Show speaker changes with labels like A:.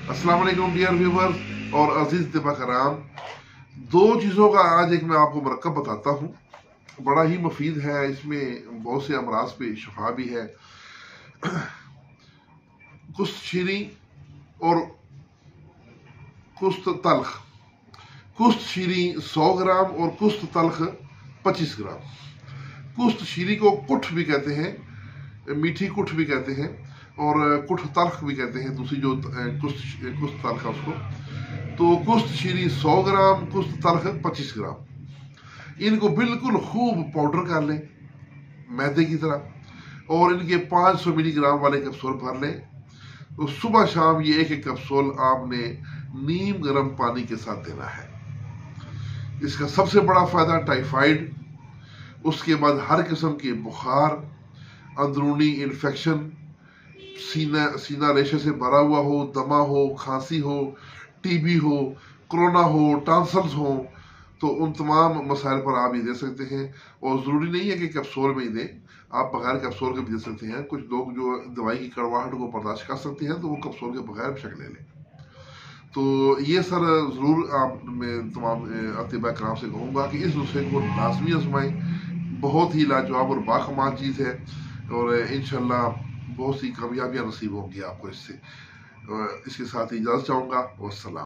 A: अस्सलाम वालेकुम dear viewers और अजीज तिबा कराम। दो चीज़ों का आज एक मैं आपको मरकब बताता हूँ, बड़ा ही मुफीद है। इसमें बहुत से अमराज पे शफा भी है। कुश्त शीरी और कुश्त तल्ख। कुश्त शीरी 100 ग्राम और कुश्त तल्ख 25 ग्राम। कुश्त शीरी को कुठ भी कहते हैं, मीठी कुठ भी कहते हैं, और कुठ तल्ख भी कहते हैं। दूसरी जो कुश्त तल्ख है उसको। तो कुश्त शीरी 100 ग्राम, कुश्त तल्ख 25 ग्राम। इनको बिल्कुल खूब पाउडर कर लें मैदे की तरह, और इनके 500 मिलीग्राम वाले कैप्सूल भर लें। तो सुबह शाम ये एक एक कैप्सूल आपने नीम गर्म पानी के साथ देना है। इसका सबसे बड़ा फायदा टाइफाइड, उसके बाद हर किस्म के बुखार, अंदरूनी इन्फेक्शन, सीना रेशे से भरा हुआ हो, दमा हो, खांसी हो, टीबी हो, कोरोना हो, टॉन्सिल्स हो, तो उन तमाम मसाइल पर आप ये दे सकते हैं। और ज़रूरी नहीं है कि कैप्सूल में ही दें, आप बगैर कैप्सूल के भी दे सकते हैं। कुछ लोग जो दवाई की कड़वाहट को बर्दाश्त कर सकते हैं तो वो कैप्सूल के बगैर बेशक ले लें। तो ये सर ज़रूर आप मैं तमाम अतिबा कराम से कहूँगा कि इस नुस्खे को लाजमी आजमाएं। बहुत ही लाजवाब और बाकमाल चीज़ है, और इंशाल्लाह बहुत सी कामयाबियाँ नसीब होंगी आपको इससे। इसके साथ ही इजाज़त चाहूँगा। वस्सलाम।